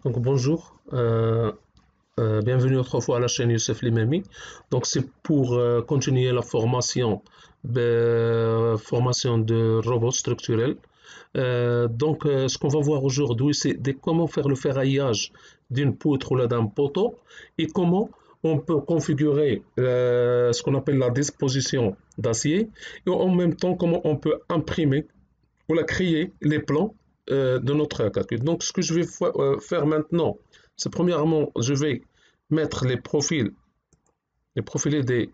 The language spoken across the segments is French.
Donc bonjour, bienvenue autrefois à la chaîne Youssef Limami. Donc c'est pour continuer la formation de robots structurels. Ce qu'on va voir aujourd'hui, c'est comment faire le ferraillage d'une poutre ou là d'un poteau et comment on peut configurer ce qu'on appelle la disposition d'acier et en même temps comment on peut imprimer ou la créer les plans de notre calcul. Donc, ce que je vais faire maintenant, c'est premièrement, je vais mettre les profilés des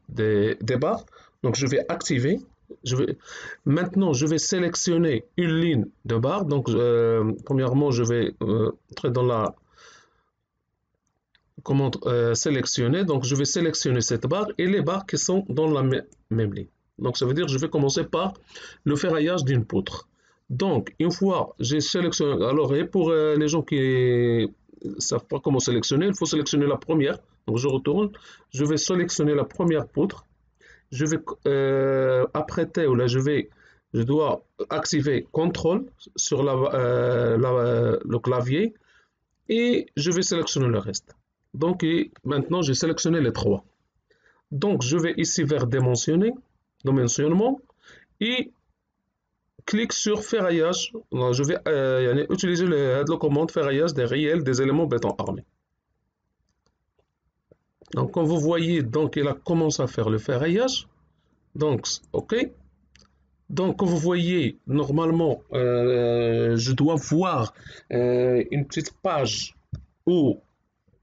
barres. Donc, je vais activer. Maintenant, je vais sélectionner une ligne de barre. Donc, premièrement, je vais entrer dans la commande sélectionner. Donc, je vais sélectionner cette barre et les barres qui sont dans la même ligne. Donc, ça veut dire que je vais commencer par le ferraillage d'une poutre. Donc, une fois j'ai sélectionné, alors et pour les gens qui ne savent pas comment sélectionner, il faut sélectionner la première. Donc, je retourne, je vais sélectionner la première poutre. Je vais apprêter, ou là, je dois activer CTRL sur le clavier et je vais sélectionner le reste. Donc, maintenant, j'ai sélectionné les trois. Donc, je vais ici vers dimensionnement et clique sur ferraillage. Je vais utiliser la commande ferraillage des réels des éléments béton armé. Donc, comme vous voyez, donc il a commencé à faire le ferraillage. Donc, OK. Donc, comme vous voyez, normalement, je dois voir une petite page où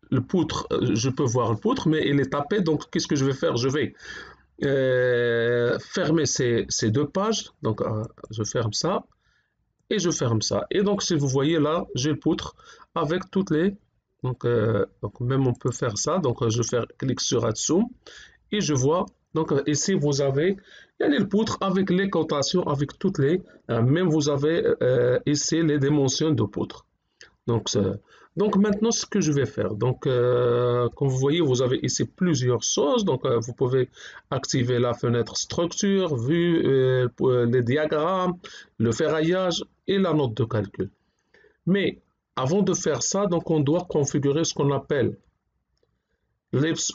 le poutre, je peux voir le poutre, mais il est tapé. Donc, qu'est-ce que je vais faire? Je vais fermer ces deux pages. Donc, je ferme ça et je ferme ça. Et donc, si vous voyez là, j'ai le poutre avec toutes les. Donc même on peut faire ça. Donc, je fais clic sur Add Zoom et je vois. Donc, ici, vous avez le poutre avec les cotations, avec toutes les. Même vous avez ici les dimensions de poutre. Donc, donc maintenant, ce que je vais faire, donc comme vous voyez, vous avez ici plusieurs choses. Donc, vous pouvez activer la fenêtre structure, vue, les diagrammes, le ferraillage et la note de calcul. Mais avant de faire ça, donc on doit configurer ce qu'on appelle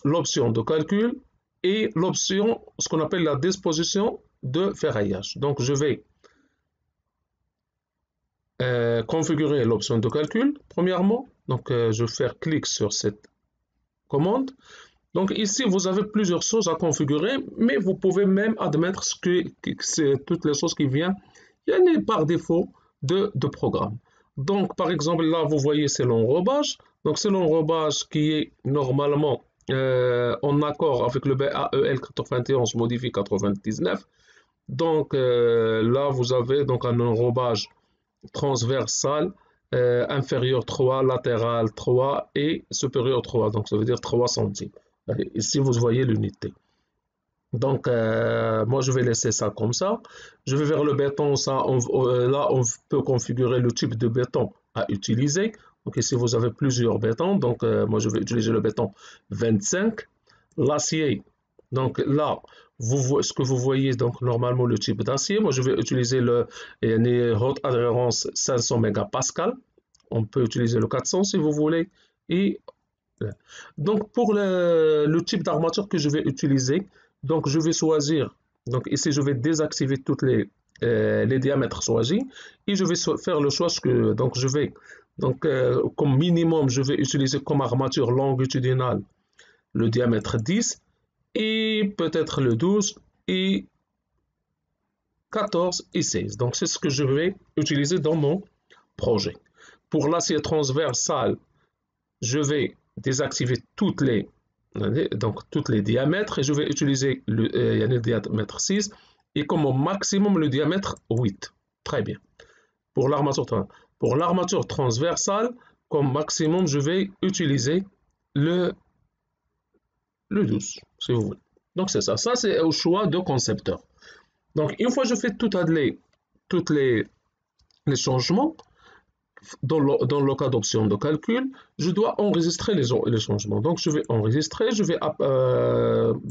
l'option de calcul et l'option, ce qu'on appelle la disposition de ferraillage. Donc, je vais configurer l'option de calcul, premièrement. Donc, je vais faire clic sur cette commande. Donc, ici, vous avez plusieurs choses à configurer, mais vous pouvez même admettre c'est toutes les choses qui viennent par défaut de programme. Donc, par exemple, là, vous voyez, c'est l'enrobage. Donc, c'est l'enrobage qui est normalement en accord avec le BAEL 91 modifié 99. Donc, là, vous avez donc un enrobage transversal, inférieur 3, latéral 3 et supérieur 3. Donc, ça veut dire 3 centimes. Ici, vous voyez l'unité. Donc, moi, je vais laisser ça comme ça. Je vais vers le béton. Là, on peut configurer le type de béton à utiliser. Donc, ici, vous avez plusieurs bétons. Donc, moi, je vais utiliser le béton 25. L'acier. Donc, là, ce que vous voyez, donc, normalement, le type d'acier. Moi, je vais utiliser le haute adhérence 500 mégapascal. On peut utiliser le 400 si vous voulez. Et donc, pour le type d'armature que je vais utiliser, donc je vais choisir, donc ici je vais désactiver tous les diamètres choisis et je vais faire le choix que, donc je vais, donc comme minimum, je vais utiliser comme armature longitudinale le diamètre 10 et peut-être le 12 et 14 et 16. Donc c'est ce que je vais utiliser dans mon projet. Pour l'acier transversal, je vais désactiver toutes les diamètres et je vais utiliser le diamètre 6 et comme au maximum le diamètre 8. Très bien. Pour l'armature transversale, comme maximum, je vais utiliser le 12, si vous voulez. Donc c'est ça. Ça, c'est au choix de concepteur. Donc une fois que je fais tous les changements, dans le cas d'option de calcul, je dois enregistrer les changements. Donc, je vais enregistrer, je vais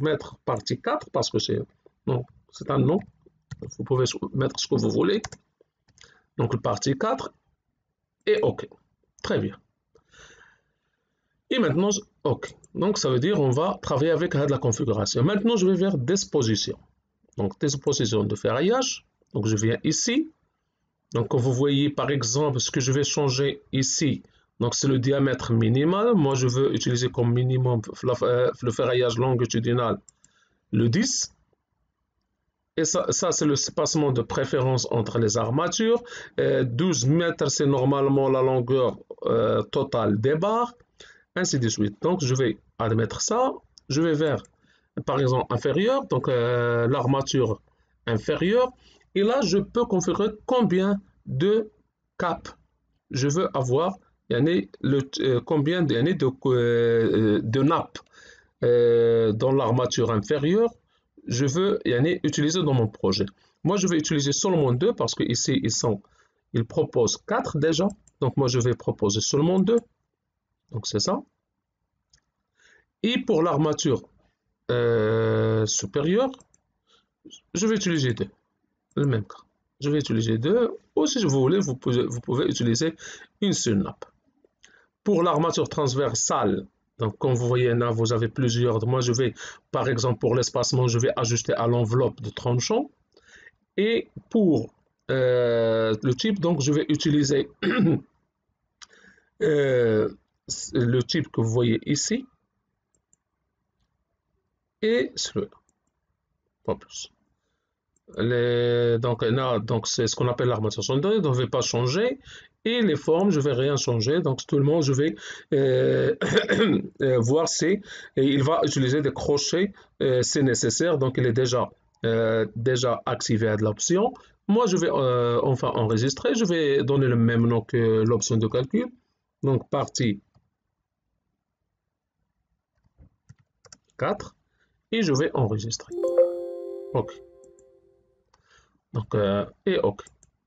mettre partie 4 parce que c'est un nom. Vous pouvez mettre ce que vous voulez. Donc, partie 4 et OK. Très bien. Et maintenant, OK. Donc, ça veut dire on va travailler avec la configuration. Maintenant, je vais vers disposition. Donc, disposition de ferraillage. Donc, je viens ici. Donc, vous voyez, par exemple, ce que je vais changer ici. Donc, c'est le diamètre minimal. Moi, je veux utiliser comme minimum le ferraillage longitudinal, le 10. Et ça c'est le spacement de préférence entre les armatures. 12 mètres, c'est normalement la longueur totale des barres, ainsi de suite. Donc, je vais admettre ça. Je vais vers, par exemple, inférieur, donc l'armature inférieure. Et là, je peux configurer combien de caps je veux avoir, combien de nappes dans l'armature inférieure je veux utiliser dans mon projet. Moi, je vais utiliser seulement 2 parce que ici, ils proposent 4 déjà. Donc, moi, je vais proposer seulement 2. Donc, c'est ça. Et pour l'armature supérieure, je vais utiliser 2. Le même cas. Je vais utiliser 2. Ou si vous voulez, vous pouvez utiliser une seule nappe. Pour l'armature transversale, donc comme vous voyez là, vous avez plusieurs. Moi, je vais, par exemple, pour l'espacement, je vais ajuster à l'enveloppe de tranchant. Et pour le type, donc je vais utiliser le type que vous voyez ici et celui-là, pas plus. Donc c'est ce qu'on appelle l'armature secondaire, donc je ne vais pas changer. Et les formes, je ne vais rien changer. Donc tout le monde, je vais voir si il va utiliser des crochets, c'est nécessaire. Donc il est déjà activé à l'option. Moi, je vais enfin enregistrer. Je vais donner le même nom que l'option de calcul. Donc partie 4 et je vais enregistrer. OK. Donc, et OK.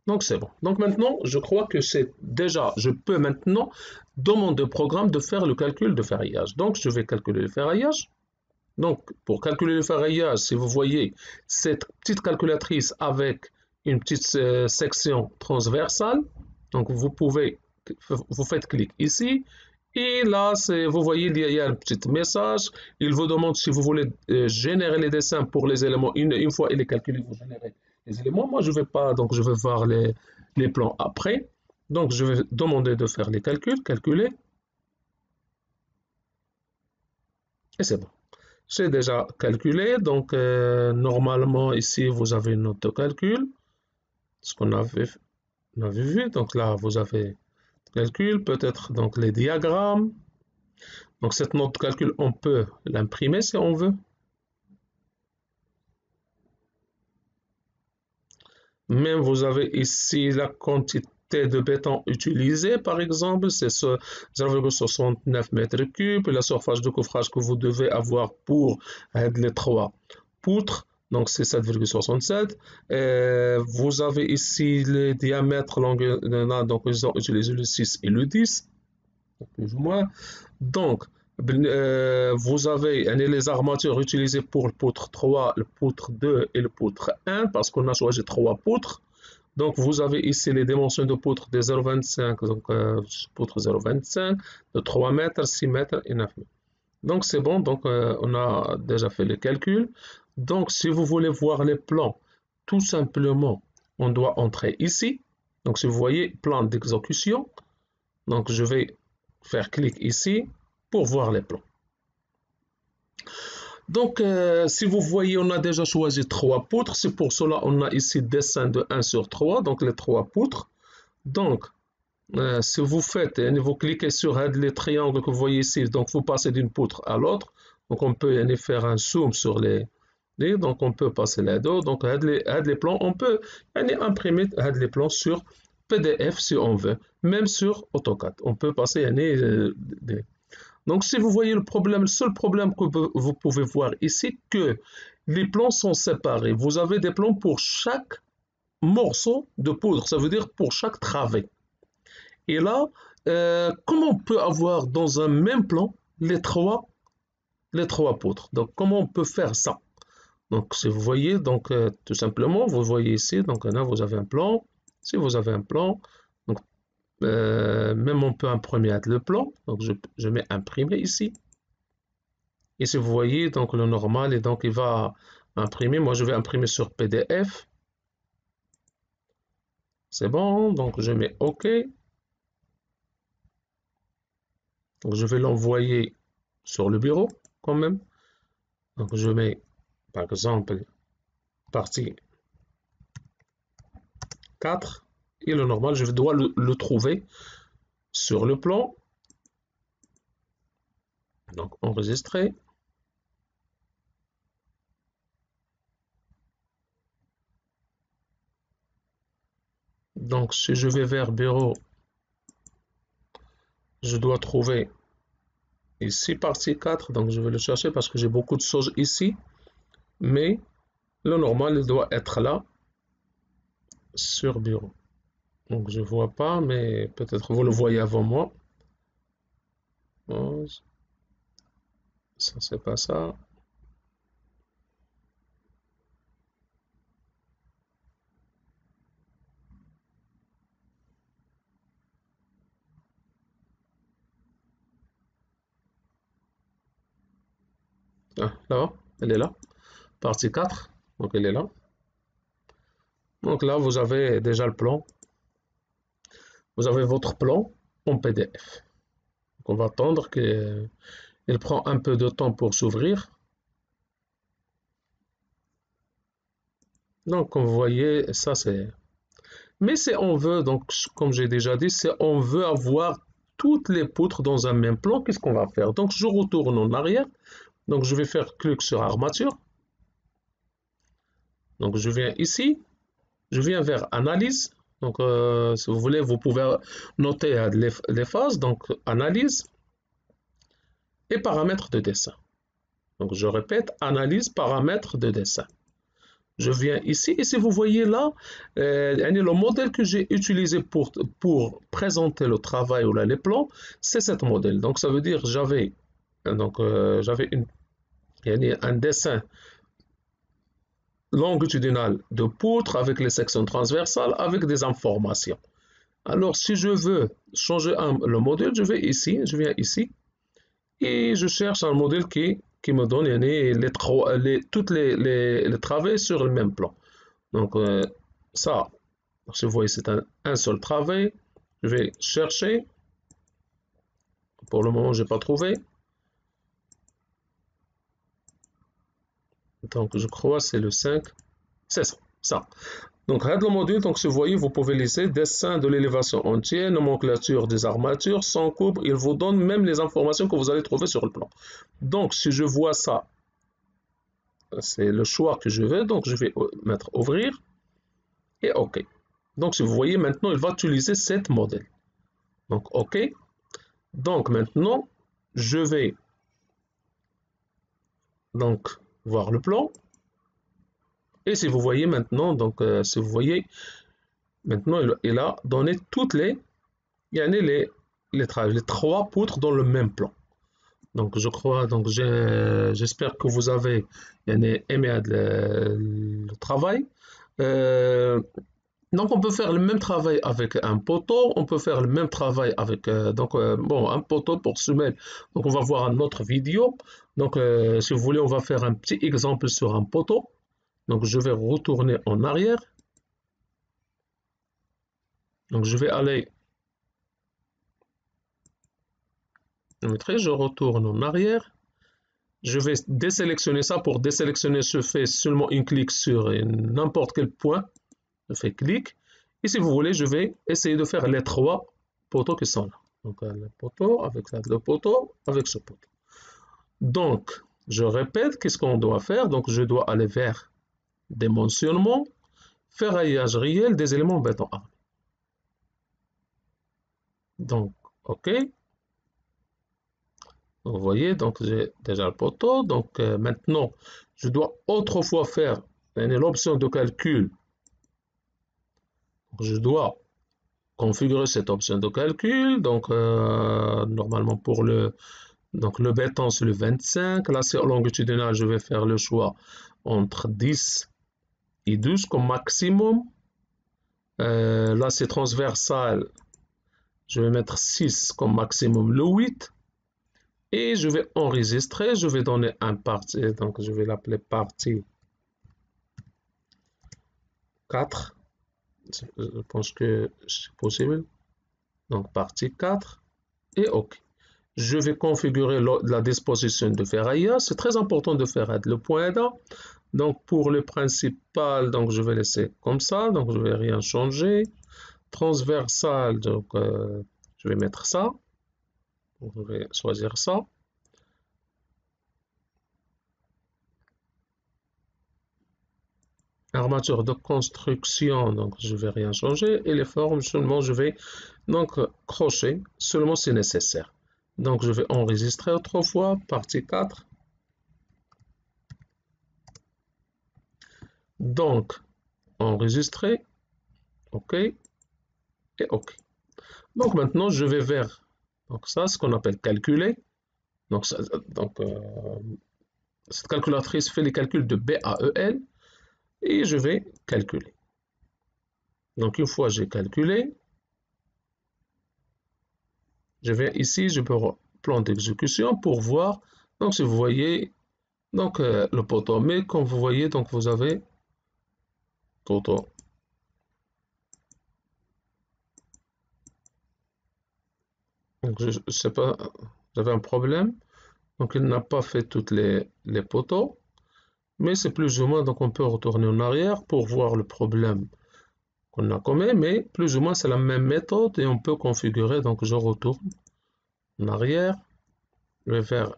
Donc c'est bon. Donc maintenant, je crois que c'est déjà, je peux maintenant demander au programme de faire le calcul de ferraillage. Donc je vais calculer le ferraillage. Donc pour calculer le ferraillage, si vous voyez cette petite calculatrice avec une petite section transversale, donc vous faites clic ici. Et là, vous voyez, il y a un petit message. Il vous demande si vous voulez générer les dessins pour les éléments. Une fois il est calculé, vous générez les éléments. Moi, je ne vais pas, donc je vais voir les plans après. Donc, je vais demander de faire les calculer. Et c'est bon. C'est déjà calculé. Donc, normalement, ici, vous avez une note de calcul. Ce qu'on avait vu. Donc là, vous avez calcul, peut-être donc les diagrammes. Donc cette note de calcul, on peut l'imprimer si on veut. Même vous avez ici la quantité de béton utilisée, par exemple, c'est 0,69 m3, et la surface de couvrage que vous devez avoir pour les 3 poutres, donc c'est 7,67. Vous avez ici les diamètres longueur, donc ils ont utilisé le 6 et le 10, plus ou moins. Donc, vous avez les armatures utilisées pour le poutre 3, le poutre 2 et le poutre 1 parce qu'on a choisi 3 poutres. Donc, vous avez ici les dimensions de poutre de 0,25, donc poutre 0,25, de 3 mètres, 6 mètres et 9 mètres. Donc, c'est bon, donc on a déjà fait les calculs. Donc, si vous voulez voir les plans, tout simplement, on doit entrer ici. Donc, si vous voyez, plan d'exécution. Donc, je vais faire clic ici pour voir les plans. Donc, si vous voyez, on a déjà choisi 3 poutres. C'est pour cela qu'on a ici dessin de 1 sur 3, donc les 3 poutres. Donc, si vous faites, vous cliquez sur les triangles que vous voyez ici, donc vous passez d'une poutre à l'autre. Donc, on peut faire un zoom sur donc on peut passer les deux. Donc, les plans, on peut imprimer les plans sur PDF si on veut, même sur AutoCAD. On peut passer donc, si vous voyez le problème, le seul problème que vous pouvez voir ici, que les plans sont séparés. Vous avez des plans pour chaque morceau de poudre, ça veut dire pour chaque travée. Et là, comment on peut avoir dans un même plan les trois poutres? Donc, comment on peut faire ça? Donc, si vous voyez, donc tout simplement, vous voyez ici, donc là, vous avez un plan. Si vous avez un plan, donc même on peut imprimer le plan. Donc je mets imprimer ici. Et si vous voyez, donc le normal, et donc il va imprimer. Moi, je vais imprimer sur PDF. C'est bon, donc je mets OK. Donc je vais l'envoyer sur le bureau quand même. Donc je mets par exemple partie 4 et le normal, je dois le trouver sur le plan. Donc enregistrer. Donc si je vais vers bureau, je dois trouver ici partie 4. Donc je vais le chercher parce que j'ai beaucoup de choses ici. Mais le normal, il doit être là sur bureau. Donc je vois pas, mais peut-être vous le voyez avant moi. 11. Ça c'est pas ça. Ah, là, elle est là. Partie 4. Donc elle est là. Donc là, vous avez déjà le plan. Vous avez votre plan en PDF. Donc on va attendre qu'il prend un peu de temps pour s'ouvrir. Donc comme vous voyez, ça c'est... Mais si on veut, donc comme j'ai déjà dit, si on veut avoir toutes les poutres dans un même plan, qu'est-ce qu'on va faire? Donc je retourne en arrière. Donc je vais faire clic sur armature. Donc je viens ici. Je viens vers analyse. Donc si vous voulez, vous pouvez noter les phases. Donc analyse et paramètres de dessin. Donc je répète, analyse, paramètres de dessin. Je viens ici et si vous voyez là, le modèle que j'ai utilisé pour présenter le travail ou là, les plans, c'est ce modèle. Donc ça veut dire j'avais un dessin longitudinal de poutre avec les sections transversales avec des informations. Alors si je veux changer le modèle, je viens ici et je cherche un modèle qui me donne toutes les travées sur le même plan. Donc ça, si vous voyez, c'est un seul travée. Je vais chercher. Pour le moment, je n'ai pas trouvé. Donc je crois que c'est le 5. C'est ça. Donc, le module, donc, si vous voyez, vous pouvez laisser dessin de l'élévation entière, nomenclature des armatures, sans coupe. Il vous donne même les informations que vous allez trouver sur le plan. Donc, si je vois ça, c'est le choix que je veux. Donc, je vais mettre ouvrir et OK. Donc, si vous voyez, maintenant, il va utiliser cette modèle. Donc, OK. Donc, maintenant, je vais donc voir le plan. Et si vous voyez maintenant, donc, si vous voyez, maintenant, il a donné toutes il y en a les trois poutres dans le même plan. Donc je crois, donc j'espère que vous avez aimé le travail. Euh, donc on peut faire le même travail avec un poteau, on peut faire le même travail avec bon, un poteau pour semelle. Donc on va voir une autre vidéo. Donc si vous voulez, on va faire un petit exemple sur un poteau. Donc je vais retourner en arrière. Donc je vais aller, je retourne en arrière. Je vais désélectionner ça. Pour désélectionner, je fais seulement un clic sur n'importe quel point. Je fais clic. Et si vous voulez, je vais essayer de faire les trois poteaux qui sont là. Donc, le poteau, avec ça, le poteau, avec ce poteau. Donc, je répète, qu'est-ce qu'on doit faire? Donc, je dois aller vers dimensionnement, ferraillage réel des éléments béton armé. Donc, OK. Vous voyez, donc j'ai déjà le poteau. Donc maintenant, je dois autrefois faire l'option de calcul. Je dois configurer cette option de calcul. Donc normalement pour le béton c'est le 25. Là c'est longitudinal, je vais faire le choix entre 10 et 12 comme maximum. Là c'est transversal. Je vais mettre 6 comme maximum le 8. Et je vais enregistrer. Je vais donner un parti. Donc, je vais l'appeler partie 4. Je pense que c'est possible. Donc, partie 4. Et OK. Je vais configurer la disposition de Ferraya. C'est très important de faire le point A. Donc, pour le principal, donc, je vais laisser comme ça. Donc, je ne vais rien changer. Transversal, donc, je vais mettre ça. Donc, je vais choisir ça. Armature de construction, donc je ne vais rien changer. Et les formes, seulement je vais donc crochet, seulement si nécessaire. Donc je vais enregistrer autrefois, partie 4. Donc, enregistrer, OK, et OK. Donc maintenant, je vais vers, donc ça, ce qu'on appelle calculer. Donc, cette calculatrice fait les calculs de B à EL et je vais calculer. Donc une fois j'ai calculé, je vais ici, je peux plan d'exécution pour voir. Donc si vous voyez, donc le poteau, mais comme vous voyez, donc vous avez poteau. Donc je ne sais pas, j'avais un problème. Donc il n'a pas fait toutes les poteaux, mais c'est plus ou moins, donc on peut retourner en arrière pour voir le problème qu'on a commis, mais plus ou moins c'est la même méthode et on peut configurer. Donc je retourne en arrière, je vais faire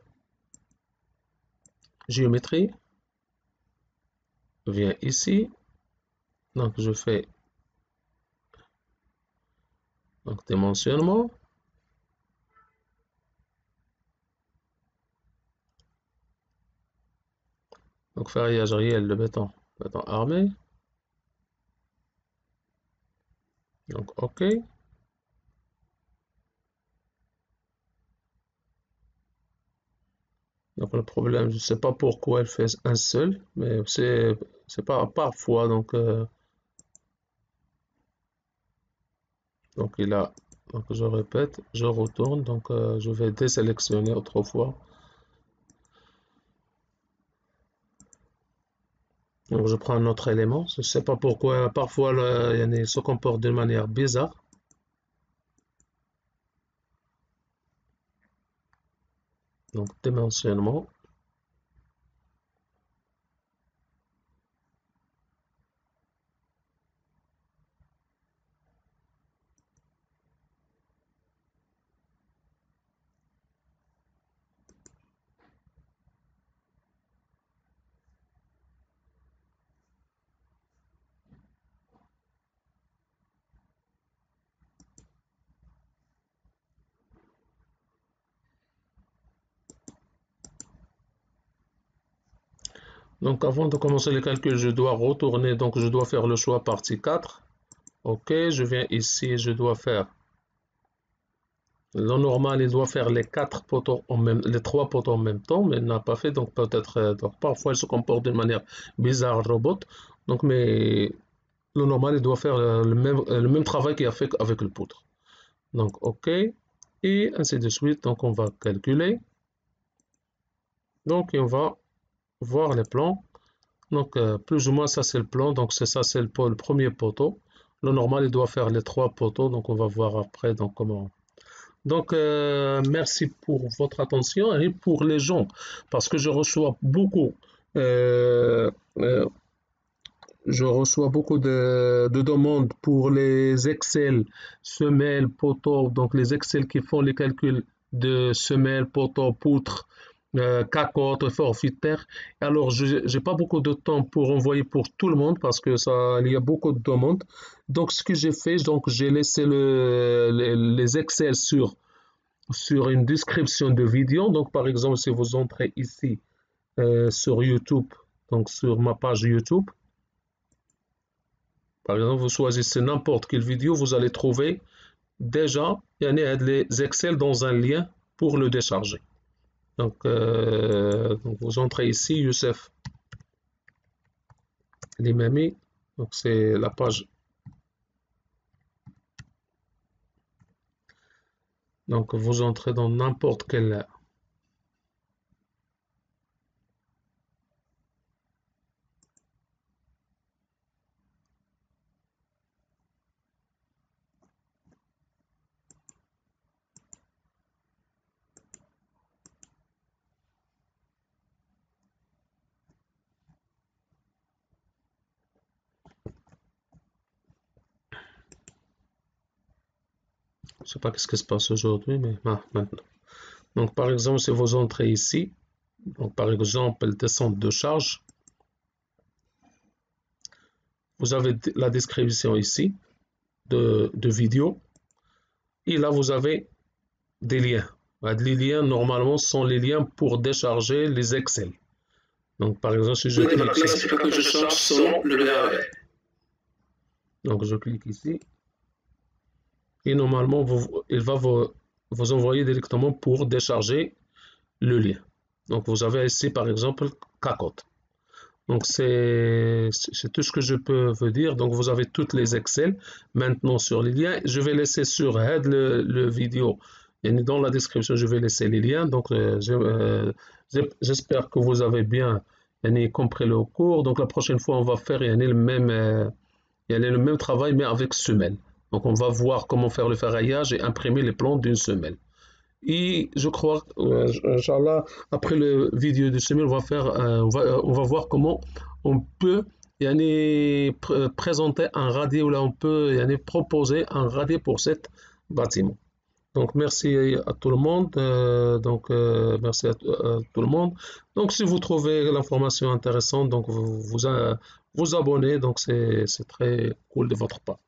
géométrie, viens ici, donc je fais donc dimensionnement. Donc ferraillage réel de béton, béton armé. Donc OK. Donc le problème, je ne sais pas pourquoi elle fait un seul, mais c'est pas parfois. Donc il a, donc je répète, je retourne, donc je vais désélectionner autrefois. Donc je prends un autre élément. Je ne sais pas pourquoi parfois il se comporte d'une manière bizarre. Donc dimensionnement. Donc avant de commencer les calculs, je dois retourner, donc je dois faire le choix partie 4. OK, je viens ici, je dois faire le normal, il doit faire les quatre poteaux les trois poteaux en même temps, mais il n'a pas fait, donc peut-être, donc parfois il se comporte d'une manière bizarre, le robot. Donc, mais le normal, il doit faire le même travail qu'il a fait avec le poutre. Donc, OK, et ainsi de suite. Donc, on va calculer. Donc, et on va voir les plans. Donc, plus ou moins, ça c'est le plan. Donc, c'est ça, c'est le premier poteau. Le normal, il doit faire les trois poteaux. Donc, on va voir après donc comment. Donc, merci pour votre attention et pour les gens, parce que euh, euh, je reçois beaucoup de demandes pour les Excel, semelles, poteaux, donc les Excel qui font les calculs de semelles, poteaux, poutres, cacottes, forfaitaires. Alors, je n'ai pas beaucoup de temps pour envoyer pour tout le monde parce que ça, il y a beaucoup de demandes. Donc, ce que j'ai fait, donc j'ai laissé les Excel sur une description de vidéo. Donc, par exemple, si vous entrez ici sur YouTube, donc sur ma page YouTube, par exemple, vous choisissez n'importe quelle vidéo, vous allez trouver déjà les Excel dans un lien pour le décharger. Donc vous entrez ici, Youssef Limami, donc c'est la page Donc vous entrez dans n'importe quel... Je sais pas ce qui se passe aujourd'hui, mais maintenant. Donc par exemple, si vous entrez ici, donc par exemple, descente de charge, vous avez la description ici de vidéo, et là vous avez des liens. Les liens, normalement, sont les liens pour décharger les Excel. Donc par exemple, si je clique ici, que je charge selon le BAV. donc je clique ici, et normalement, il va vous envoyer directement pour décharger le lien. Donc vous avez ici par exemple Cacotte. Donc c'est tout ce que je peux vous dire. Donc vous avez toutes les Excel maintenant sur les liens. Je vais laisser sur Head le vidéo. Et dans la description, je vais laisser les liens. Donc j'espère que vous avez bien compris le cours. Donc la prochaine fois, on va faire le même travail mais avec semelle. Donc on va voir comment faire le ferraillage et imprimer les plans d'une semelle. Et je crois, Inch'Allah, après le vidéo de semaine, on va voir comment on peut présenter un radis ou là on peut proposer un radis pour cet bâtiment. Donc merci à tout le monde. Merci à tout le monde. Donc si vous trouvez l'information intéressante, donc vous abonnez. Donc c'est très cool de votre part.